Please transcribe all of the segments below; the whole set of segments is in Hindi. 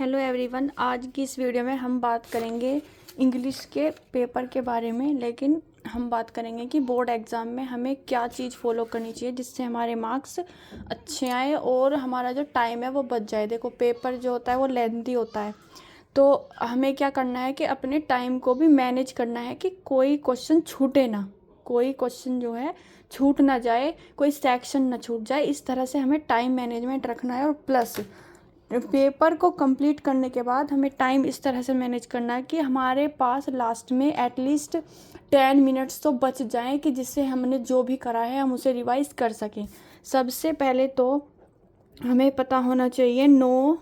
हेलो एवरीवन, आज की इस वीडियो में हम बात करेंगे इंग्लिश के पेपर के बारे में। लेकिन हम बात करेंगे कि बोर्ड एग्ज़ाम में हमें क्या चीज़ फॉलो करनी चाहिए जिससे हमारे मार्क्स अच्छे आए और हमारा जो टाइम है वो बच जाए। देखो, पेपर जो होता है वो लेंथी होता है, तो हमें क्या करना है कि अपने टाइम को भी मैनेज करना है कि कोई क्वेश्चन छूटे ना, कोई क्वेश्चन जो है छूट ना जाए, कोई सेक्शन ना छूट जाए। इस तरह से हमें टाइम मैनेजमेंट रखना है। और प्लस पेपर को कंप्लीट करने के बाद हमें टाइम इस तरह से मैनेज करना है कि हमारे पास लास्ट में एटलीस्ट 10 मिनट्स तो बच जाएं कि जिससे हमने जो भी करा है हम उसे रिवाइज कर सकें। सबसे पहले तो हमें पता होना चाहिए नो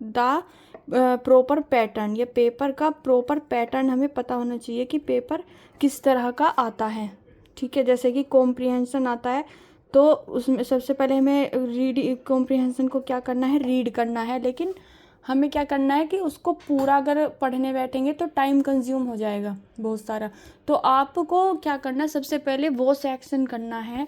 द प्रॉपर पैटर्न। ये पेपर का प्रॉपर पैटर्न हमें पता होना चाहिए कि पेपर किस तरह का आता है। ठीक है, जैसे कि कॉम्प्रिहेंशन आता है तो उसमें सबसे पहले हमें कॉम्प्रिहेंशन को क्या करना है, रीड करना है। लेकिन हमें क्या करना है कि उसको पूरा अगर पढ़ने बैठेंगे तो टाइम कंज्यूम हो जाएगा बहुत सारा। तो आपको क्या करना है, सबसे पहले वो सेक्शन करना है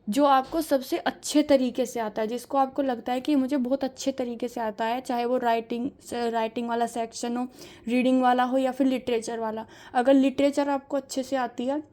जो आपको सबसे अच्छे तरीके से आता है, जिसको आपको लगता है कि मुझे बहुत अच्छे तरीके से आता है, चाहे वो राइटिंग वाला सेक्शन हो, रीडिंग वाला हो या फिर लिटरेचर वाला। अगर लिटरेचर आपको अच्छे से आती है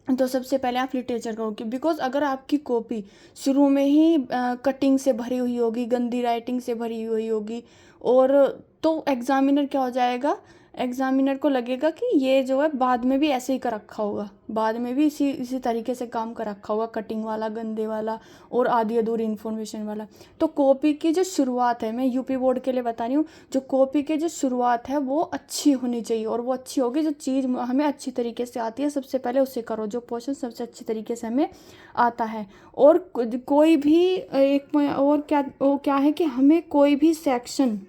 तो सबसे पहले आप लिटरेचर करोगे, बिकॉज अगर आपकी कॉपी शुरू में ही कटिंग से भरी हुई होगी, गंदी राइटिंग से भरी हुई होगी, और तो एग्जामिनर क्या हो जाएगा, एग्जामिनर को लगेगा कि ये जो है बाद में भी ऐसे ही कर रखा होगा, बाद में भी इसी तरीके से काम कर रखा होगा, कटिंग वाला, गंदे वाला और आधी अधूरी इन्फॉर्मेशन वाला। तो कॉपी की जो शुरुआत है, मैं यूपी बोर्ड के लिए बता रही हूँ, जो कॉपी की जो शुरुआत है वो अच्छी होनी चाहिए। और वो अच्छी होगी जो चीज़ हमें अच्छी तरीके से आती है, सबसे पहले उसे करो, जो क्वेश्चन सबसे अच्छी तरीके से हमें आता है। और कोई भी एक और क्या है कि हमें कोई भी सेक्शन,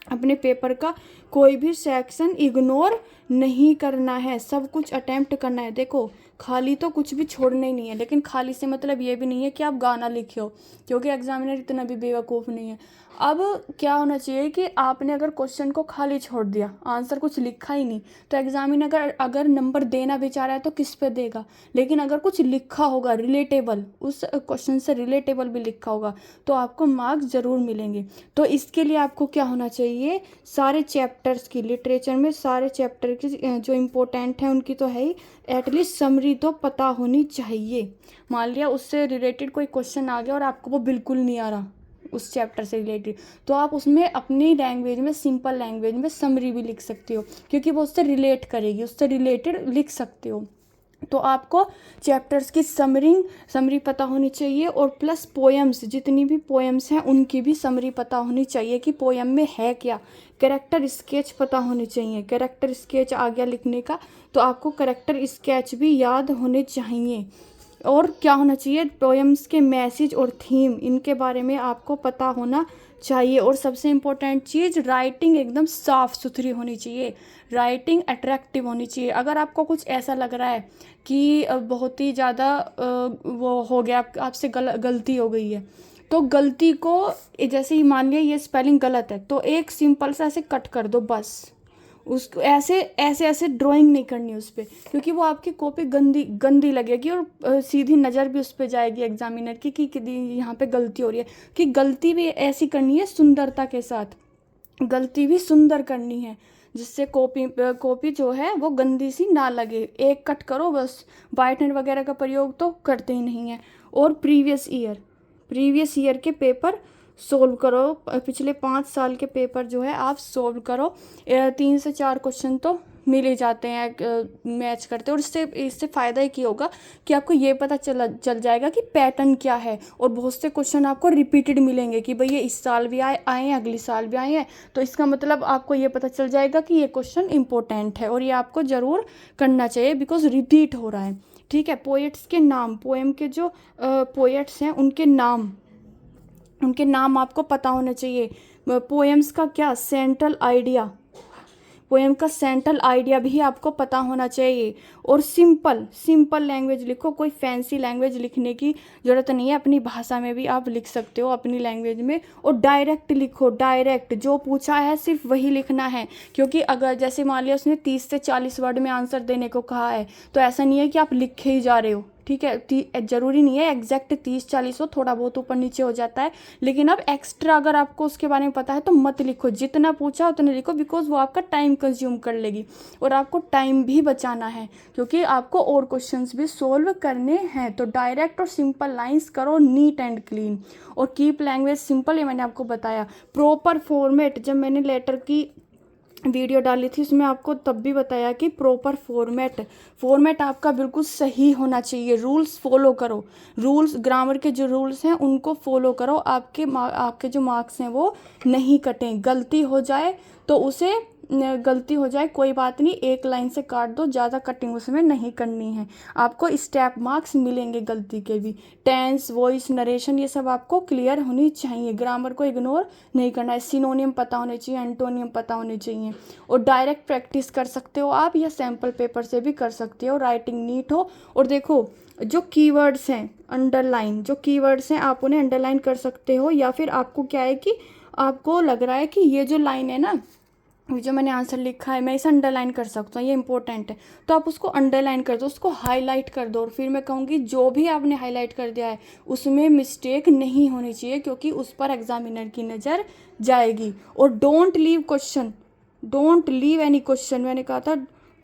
अपने पेपर का कोई भी सेक्शन इग्नोर नहीं करना है, सब कुछ अटेम्प्ट करना है। देखो, खाली तो कुछ भी छोड़ना ही नहीं है, लेकिन खाली से मतलब ये भी नहीं है कि आप गाना लिखे हो, क्योंकि एग्जामिनर इतना भी बेवकूफ़ नहीं है। अब क्या होना चाहिए कि आपने अगर क्वेश्चन को खाली छोड़ दिया, आंसर कुछ लिखा ही नहीं, तो एग्जामिनर अगर नंबर देना भी चाह रहा है तो किस पे देगा। लेकिन अगर कुछ लिखा होगा रिलेटेबल, उस क्वेश्चन से रिलेटेबल भी लिखा होगा, तो आपको मार्क्स ज़रूर मिलेंगे। तो इसके लिए आपको क्या होना चाहिए, सारे चैप्टर्स की, लिटरेचर में सारे चैप्टर की जो इम्पोर्टेंट हैं उनकी तो है ही, एटलीस्ट समरी तो पता होनी चाहिए। मान लिया उससे रिलेटेड कोई क्वेश्चन आ गया और आपको वो बिल्कुल नहीं आ रहा उस चैप्टर से रिलेटेड, तो आप उसमें अपनी लैंग्वेज में, सिंपल लैंग्वेज में समरी भी लिख सकते हो, क्योंकि वो उससे रिलेट करेगी, उससे रिलेटेड लिख सकते हो। तो आपको चैप्टर्स की समरी पता होनी चाहिए। और प्लस पोएम्स, जितनी भी पोएम्स हैं उनकी भी समरी पता होनी चाहिए कि पोएम में है क्या। कैरेक्टर स्केच पता होने चाहिए, कैरेक्टर स्केच आ गया लिखने का तो आपको कैरेक्टर स्केच भी याद होने चाहिए। और क्या होना चाहिए, पोएम्स के मैसेज और थीम, इनके बारे में आपको पता होना चाहिए। और सबसे इम्पोर्टेंट चीज़, राइटिंग एकदम साफ़ सुथरी होनी चाहिए, राइटिंग अट्रैक्टिव होनी चाहिए। अगर आपको कुछ ऐसा लग रहा है कि बहुत ही ज़्यादा वो हो गया, आपसे गलती हो गई है, तो गलती को, जैसे ही मान लिया ये स्पेलिंग गलत है, तो एक सिंपल सा ऐसे कट कर दो बस। उसको ऐसे ऐसे ऐसे ड्राइंग नहीं करनी उस पर, क्योंकि वो आपकी कॉपी गंदी लगेगी और सीधी नज़र भी उस पर जाएगी एग्जामिनर की कि यहाँ पे गलती हो रही है। कि गलती भी ऐसी करनी है सुंदरता के साथ, गलती भी सुंदर करनी है, जिससे कॉपी जो है वो गंदी सी ना लगे। एक कट करो बस, व्हाइटनर वगैरह का प्रयोग तो करते ही नहीं है। और प्रीवियस ईयर के पेपर सोल्व करो, पिछले 5 साल के पेपर जो है आप सोल्व करो। 3 से 4 क्वेश्चन तो मिल ही जाते हैं मैच करते। और इससे फ़ायदा ही क्या होगा कि आपको ये पता चल जाएगा कि पैटर्न क्या है। और बहुत से क्वेश्चन आपको रिपीटेड मिलेंगे कि भाई ये इस साल भी आए हैं, अगले साल भी आए हैं, तो इसका मतलब आपको ये पता चल जाएगा कि ये क्वेश्चन इंपॉर्टेंट है और ये आपको ज़रूर करना चाहिए, बिकॉज रिपीट हो रहा है। ठीक है, पोएट्स के नाम, पोएम के जो पोएट्स हैं उनके नाम आपको पता होना चाहिए। पोएम्स का क्या सेंट्रल आइडिया, पोएम का सेंट्रल आइडिया भी आपको पता होना चाहिए। और सिंपल लैंग्वेज लिखो, कोई फैंसी लैंग्वेज लिखने की ज़रूरत नहीं है, अपनी भाषा में भी आप लिख सकते हो, अपनी लैंग्वेज में। और डायरेक्ट लिखो, डायरेक्ट जो पूछा है सिर्फ वही लिखना है। क्योंकि अगर जैसे मान लिया उसने 30 से 40 वर्ड में आंसर देने को कहा है, तो ऐसा नहीं है कि आप लिखे ही जा रहे हो, ठीक है। ज़रूरी नहीं है एग्जैक्ट 30-40 हो, थोड़ा बहुत ऊपर नीचे हो जाता है, लेकिन अब एक्स्ट्रा अगर आपको उसके बारे में पता है तो मत लिखो, जितना पूछा उतना लिखो, बिकॉज वो आपका टाइम कंज्यूम कर लेगी और आपको टाइम भी बचाना है क्योंकि आपको और क्वेश्चंस भी सोल्व करने हैं। तो डायरेक्ट और सिंपल लाइंस करो, नीट एंड क्लीन, और कीप लैंग्वेज सिंपल, ये मैंने आपको बताया। प्रॉपर फॉर्मेट, जब मैंने लेटर की वीडियो डाली थी उसमें आपको तब भी बताया कि प्रॉपर फॉर्मेट आपका बिल्कुल सही होना चाहिए। रूल्स फॉलो करो, रूल्स, ग्रामर के जो रूल्स हैं उनको फॉलो करो, आपके जो मार्क्स हैं वो नहीं कटें। गलती हो जाए कोई बात नहीं, एक लाइन से काट दो, ज़्यादा कटिंग उसमें नहीं करनी है। आपको स्टेप मार्क्स मिलेंगे गलती के भी। टेंस, वॉइस, नरेशन, ये सब आपको क्लियर होनी चाहिए। ग्रामर को इग्नोर नहीं करना है। सिनोनियम पता होने चाहिए, एंटोनियम पता होने चाहिए। और डायरेक्ट प्रैक्टिस कर सकते हो आप, या सैम्पल पेपर से भी कर सकते हो। राइटिंग नीट हो। और देखो जो कीवर्ड्स हैं अंडरलाइन, जो कीवर्ड्स हैं आप उन्हें अंडरलाइन कर सकते हो, या फिर आपको क्या है कि आपको लग रहा है कि ये जो लाइन है ना, जो मैंने आंसर लिखा है मैं इसे अंडरलाइन कर सकता हूँ, ये इंपॉर्टेंट है, तो आप उसको अंडरलाइन कर दो, उसको हाईलाइट कर दो। और फिर मैं कहूँगी जो भी आपने हाईलाइट कर दिया है उसमें मिस्टेक नहीं होनी चाहिए, क्योंकि उस पर एग्जामिनर की नज़र जाएगी। और डोंट लीव एनी क्वेश्चन, मैंने कहा था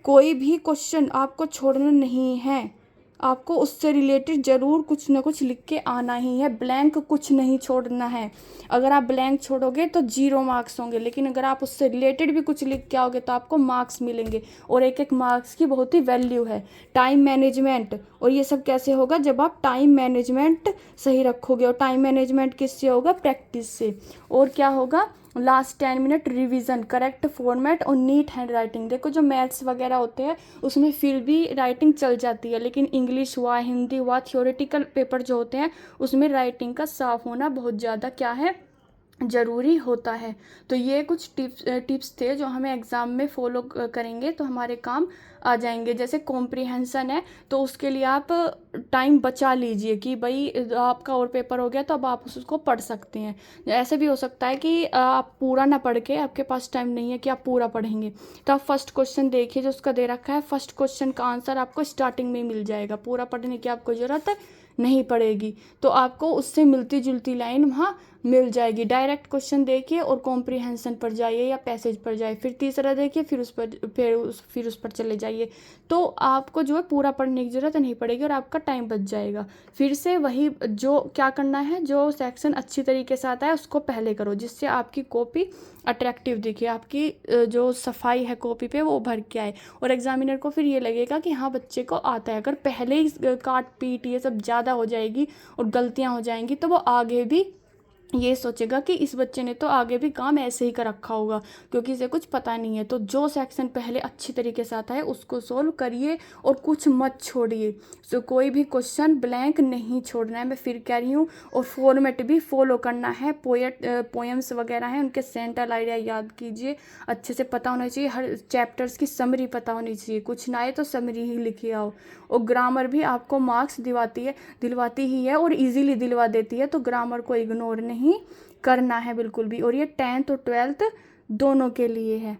कोई भी क्वेश्चन आपको छोड़ना नहीं है, आपको उससे रिलेटेड ज़रूर कुछ ना कुछ लिख के आना ही है। ब्लैंक कुछ नहीं छोड़ना है। अगर आप ब्लैंक छोड़ोगे तो 0 मार्क्स होंगे, लेकिन अगर आप उससे रिलेटेड भी कुछ लिख के आओगे तो आपको मार्क्स मिलेंगे, और एक एक मार्क्स की बहुत ही वैल्यू है। टाइम मैनेजमेंट, और ये सब कैसे होगा, जब आप टाइम मैनेजमेंट सही रखोगे। और टाइम मैनेजमेंट किससे होगा, प्रैक्टिस से। और क्या होगा, last 10 minute revision, correct format और नीट हैंड राइटिंग। देखो जो मैथ्स वगैरह होते हैं उसमें फिर भी राइटिंग चल जाती है, लेकिन इंग्लिश हुआ, हिंदी हुआ, थ्योरेटिकल पेपर जो होते हैं उसमें राइटिंग का साफ होना बहुत ज़्यादा क्या है, ज़रूरी होता है। तो ये कुछ टिप्स थे जो हमें एग्ज़ाम में फॉलो करेंगे तो हमारे काम आ जाएंगे। जैसे कॉम्प्रिहेंसन है तो उसके लिए आप टाइम बचा लीजिए कि भाई आपका और पेपर हो गया तो अब आप उसको पढ़ सकते हैं। ऐसे भी हो सकता है कि आप पूरा ना पढ़ के, आपके पास टाइम नहीं है कि आप पूरा पढ़ेंगे, तो आप फर्स्ट क्वेश्चन देखिए जो उसका दे रखा है, फर्स्ट क्वेश्चन का आंसर आपको स्टार्टिंग में मिल जाएगा, पूरा पढ़ने की आपको ज़रूरत नहीं पड़ेगी। तो आपको उससे मिलती जुलती लाइन वहाँ मिल जाएगी। डायरेक्ट क्वेश्चन देखिए और कॉम्प्रिहेंसन पर जाइए या पैसेज पर जाइए, फिर तीसरा देखिए, फिर उस पर चले जाइए। तो आपको जो है पूरा पढ़ने की ज़रूरत नहीं पड़ेगी और आपका टाइम बच जाएगा। फिर से वही जो क्या करना है, जो सेक्शन अच्छी तरीके से आता है उसको पहले करो, जिससे आपकी कॉपी अट्रैक्टिव दिखे, आपकी जो सफाई है कॉपी पे वो उभर के आए, और एग्जामिनर को फिर ये लगेगा कि हाँ बच्चे को आता है। अगर पहले ही काट पीट ये सब ज़्यादा हो जाएगी और गलतियाँ हो जाएंगी तो वो आगे भी ये सोचेगा कि इस बच्चे ने तो आगे भी काम ऐसे ही कर रखा होगा, क्योंकि इसे कुछ पता नहीं है। तो जो सेक्शन पहले अच्छी तरीके से आता है उसको सोल्व करिए और कुछ मत छोड़िए। तो कोई भी क्वेश्चन ब्लैंक नहीं छोड़ना है, मैं फिर कह रही हूँ। और फॉर्मेट भी फॉलो करना है। पोएम्स वगैरह हैं उनके सेंट्रल आइडिया याद कीजिए, अच्छे से पता होना चाहिए, हर चैप्टर्स की समरी पता होनी चाहिए, कुछ ना आए तो समरी ही लिखे आओ। और ग्रामर भी आपको मार्क्स दिलवाती ही है और इजीली दिलवा देती है, तो ग्रामर को इग्नोर नहीं करना है बिल्कुल भी। और ये 10th और 12th दोनों के लिए है।